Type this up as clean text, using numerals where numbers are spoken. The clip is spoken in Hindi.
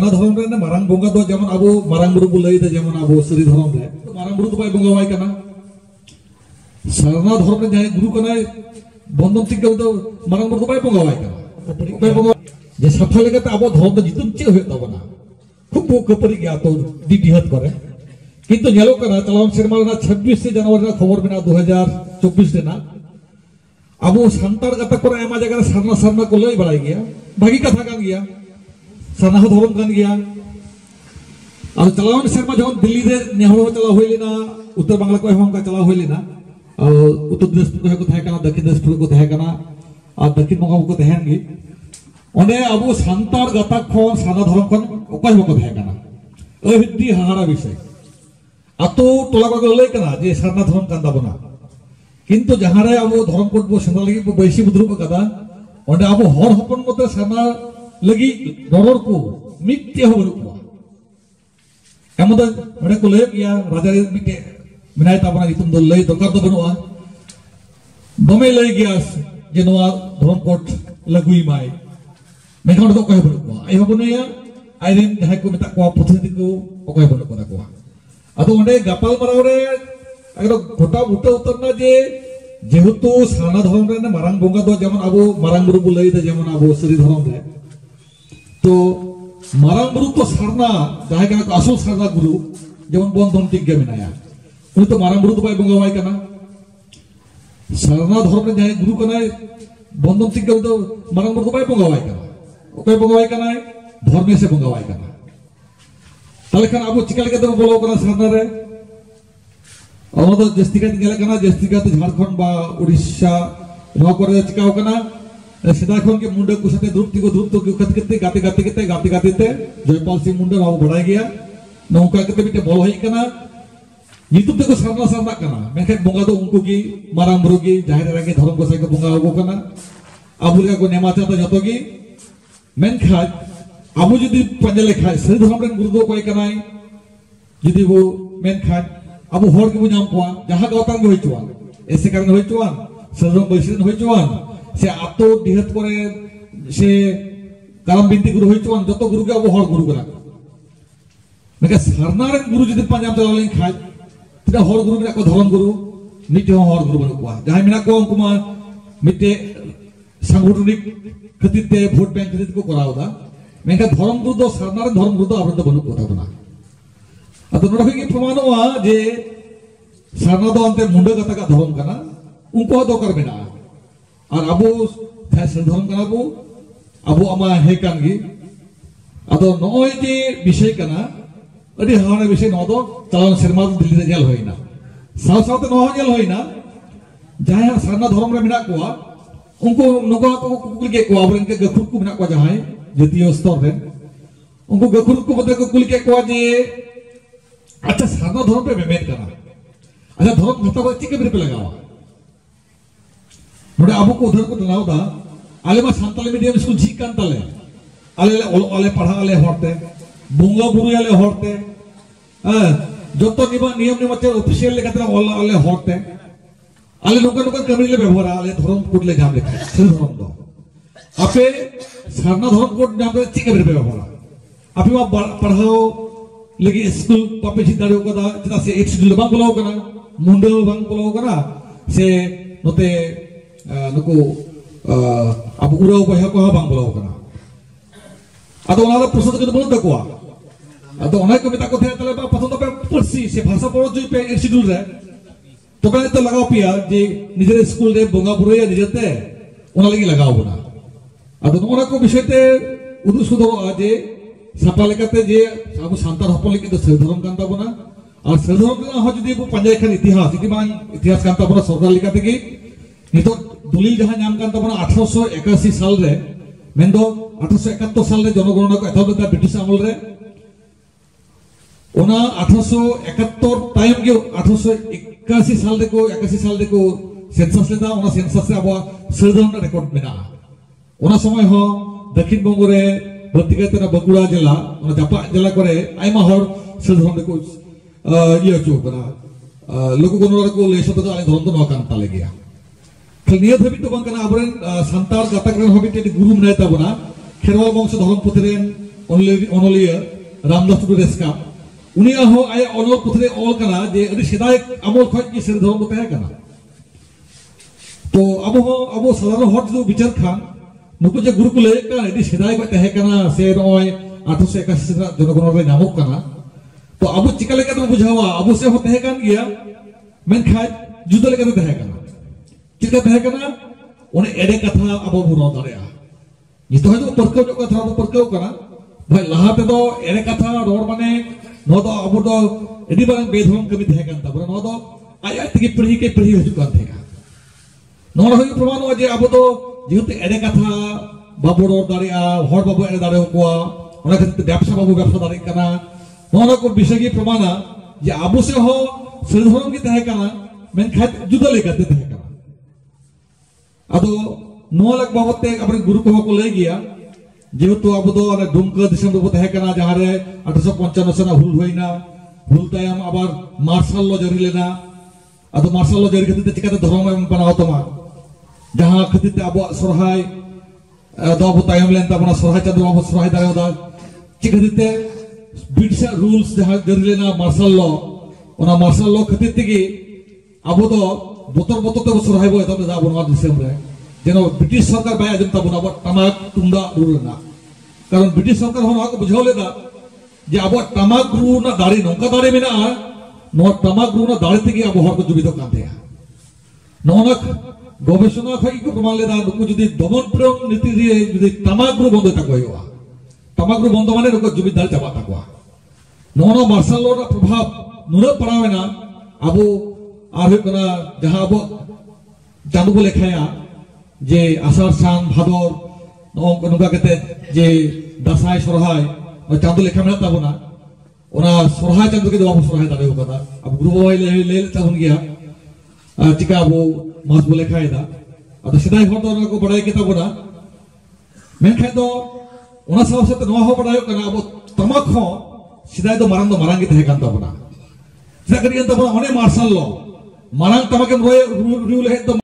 धर्म रे मारंग बंगा दो जेमन अब मारंग बुरु बुलाई दे जेमन अब सरी धर्म रे मारंग बुरु तो बाय बंगा वाई कना सारना धर्म रे जाय गुरु कना बंधन ठीक तो मारंग बुरु तो बाय बंगा वाई कना बाय बंगा जे सफल लेके अब धर्म तो जितुम चे होय तबना खूब कपरी गया तो दिदिहत करे किंतु नेलो कना तलावन सेरमा 26 जनवरी ना खबर मेना 2024 रेना अब सानतार कथा करे आयमा जगह सारना सारना को लई बड़ाई गया भागी कथा कान गया सारना हो धर्म कान गया और तलावन सेरमा जवन दिल्ली रे नेहरो चला होइलेना उत्तर बांग्ला को हम का चला होइलेना उत्तर प्रदेश को थाय कना दक्षिण देश को थाय कना और दक्षिण बंगा को तहन गी ओने अब सानतार गता खन साना धर्म खन ओकाय बको थाय कना अहिद्दी हाहारा विषय आतो टोला को लई कना जे सारना धर्म कान दाबना किंतु जहां रे अब धर्म कोड बो सेना लगी बो बैसी बुद्रुप कदा ओंडे अब हर हपन मते साना लगी ररर को मित्य हो बनुवा एमद ओंडे को लय गया राजा रे मिटे मिनाय ताबना इतुम दो लय दरकार दो बनुवा बमे लय गया जे नवा धर्म कोड लगुई माय मेखन दो कय बनुवा ए हबनया आइरेन जहां को मेता को पुथि को ओकय बनु को को अदो ओंडे गपाल मराव रे अगर गोटा उठा उतरना जे जेहेतु साना धर्म रे मारंग बंगा दो जेमन अब मारंग बुरु बुलाई दे जेमन अब सरी धर्म रे तो मारंग बुरु तो सारना जाय कना को असल सारना गुरु जेमन बंधन टिक गे मेनाया उनी तो मारंग बुरु तो बाय बंगा वाई कना सारना धर्म रे जाय गुरु कना बंधन टिक गे तो मारंग बुरु तो बाय बंगा वाई कना ओकय बंगा वाई कना धर्मे से बंगा वाई कना ताले खान अब चिका लेके तो बोलो कना सारना रे और तो जस्तिकात गेला कना जस्तिकात झारखंड बा उड़ीसा नवा करे चिकाव कना सीधा खन के मुंडे कुसते द्रुप्ति को कत कते गाते जयपाल सिंह मुंडे राव बढ़ाई गया नौका कते बिटे बोल होई कना यूट्यूब ते को सारना सारना कना मेखे बंगा दो उनको की मारांग बुरु की जाहिर रंगे धर्म को साइको बंगा हो कना आबुलका को नेमाचा तो जतो की मेनखा आबु जदी पंजे लेखा सही धर्म रन गुरु दो कोई कनाई जदी वो मेनखा अब हर के बुझाम कोआ जहां गौतम होई चुआन ऐसे कारण होई चुआन सजम बैसिन होई चुआन से आतो दिहत करे से कालम बिनती गुरु होई चुआन जतो गुरु के अब हर गुरु करा मेका सरनारन गुरु जदी पंजाब चला लेन खाय तिदा हर गुरु मेना को धर्म गुरु निते हर गुरु बनु कोआ जहां मेना को उनकुमा मिते सांगठनिक खतिते वोट बैंक खतित को करावदा मेका धर्म गुरु दो सरनारन धर्म गुरु दो आबरद बनु कोता बना अतो नोडे के प्रमाणवा जे सारना दो अंते मुंडे कथा का धर्म कना उनको दो कर बिना और अबो फैशन धर्म कना बो अबो अमा हे कानगी अतो नय जे विषय कना अडी हाने विषय न दो चलन शर्मा दिल्ली रे जेल होइना साव सावते न जेल होइना जहां सारना धर्म रे बिना कोआ उनको नगो को कुल के कोआ बरन के गखुर को बिना को जहां जातीय स्तर रे उनको गखुर को बदे को कुल के कोआ जे अच्छा सारना धर्म पे मेमेन करा अच्छा धर्म भत्ता को चिके पे लगावा नोडे आबो को उधर को तलाव दा आले मा सांताली मीडियम स्कूल जी कान तले आले पढ़ा आले होते बुंगा बुरु आले होते जतो नियम नियम ऑफिशियल लेखाते आले होते आले लोकन लोकन कमिले व्यवहार आले धर्म कोड ले जाम लेखा से धर्म दो आपे सारना धर्म कोड जाम पे चिके पे व्यवहार आपे मा पढ़ाओ लगी स्कूल पापे चिताड़ो कदा चिता से एक स्कूल बांग बोलाव कना मुंडे बांग बोलाव कना से नोते नको अब उराव बहा को बांग बोलाव कना अदो ओना प्रश्न के बोल दकोआ अदो ओना को मेता को थे तले बा पसंद पे परसी से भाषा पढ़ो जो पे एक स्कूल रे तो पे तो लगाओ पिया जे निजे स्कूल रे बोंगा बुरे या निजेते ओना लगी लगाओ बना अदो ओना को विषयते उदुस दो आजे सापा लेकाते जे अब सांतार हपन लेकिन तो धर्म कांता बना और धर्म हो जदी बो पंजाय खान इतिहास इति मान इतिहास कांता बना सरकार लेकाते की नितो दलिल जहां नाम कांता बना 1881 साल रे मेंदो 1871 साल रे जनगणना को एथोबता ब्रिटिश अमल रे ओना 1871 टाइम के 1881 साल रे को 81 साल रे को सेंसस लेदा ओना सेंसस रे अब धर्म रिकॉर्ड मेना ओना समय हो दक्षिण बंग रे बतिकाते बगुड़ा जिला जापा जिला करे आयमा हर धर्म को ये चोकना लोक को लेसो तो आले धर्म तो नकान ताले गया निया धबि तो बंकना अबरेन संतार गतक रेन हबि ते गुरु मनाय ताबना खेरवाल वंश धर्म पुथरेन অনলিয়া রামদাস টুডু রেস্কা উনিয়া হো আয় অনল পুথরে অল কানা যে আদি সেদাই আমল খয় কি সের ধর্ম তাহে কানা তো আবো সাধারণ হট যদি বিচার খান নুকু যে গুরুকুলে কানা আদি সেদাই খয় তাহে কানা সে নয় 1881 জনগণের নামক কানা তো আবু চিকা লেকা তো বুঝাওয়া আবু সে হতে কান গিয়া মেনখাই जुदा लेकर तहे कना चिका तहे कना उन एडे कथा अब बुरो दाड़िया जितो है तो परकव जो कथा अब परकव कना भाई लहाते तो एडे कथा रोड माने नो तो अब तो एडी बार बेधरम कमी तहे कन ता नो तो आय तकी पढ़ी के पढ़ी हजु कान थे नो हो प्रमाण हो जे अब तो जेते एडे कथा बाबू रोड दाड़िया हर बाबू एडे दाड़े कोआ ओना खातिर व्यवसा बाबू व्यवसा दाड़े कना नो को विषय की प्रमाण जे अब से हो श्रीधरम की तहे कना मेनखात जुदा लेकर तहे कना अदो नो लग बाबते अपने गुरु को लय गया जेहेतु अब तो दुमका दिसम दो तहे कना जहां रे 1855 सना हुल होइना हुल तायम आबार मार्शल लॉ जारी लेना अदो मार्शल लॉ जारी खातिर चिकाते धर्म एम बनाओ तमा जहां खातिर अब सरहाय दो अब तायम लेन तबना सरहाय चंद्र अब सरहाय दायो दा चिकाते ब्रिटिश रूल्स जहां जारी लेना मार्शल लॉ ओना मार्शल लॉ खातिर तिगी अब तो बोतर बोतर तो सरहाय बो तब जा बनवा दिसम रे जेनो ब्रिटिश सरकार बाय आजम तब अब तमाक तुंदा रुना कारण ब्रिटिश सरकार होना को बुझाव लेदा जे अब तमाक रुना दाड़ी नोका दाड़ी मेना नो तमाक रुना दाड़ी तेगी अब हर को जुबित कांते नोनक गवेषणा खई को प्रमाण लेदा नुकु जदी दमन प्रेम नीति रे जदी तमाक रु बंद ताको होया तमाक रु बंद माने नुकु जुबित दाल चाबा ताको नोनो मार्शल लॉ रा प्रभाव नुना पड़ावेना अब आर कना जहां अब चांदू को लेखाया जे आषाढ़ सान भादर नुका कते जे दासाय सरहाय चांदू लेखा मेना ताबना ओना सरहाय चांदू के दो सरहाय दाड़े कदा अब गुरु बाबाई ले ताबन गया चिका अब मास बोले खायदा अद सिदाय हर दो को बड़ाई के ताबना मेनखाय दो ओना साव से नो हो बड़ाई कना अब तमाक हो सिदाय दो मारांग के तहे कान ताबना सिदा करियन ताबना ओने मार्शल लॉ मारांग तमाके रोय रूल है तो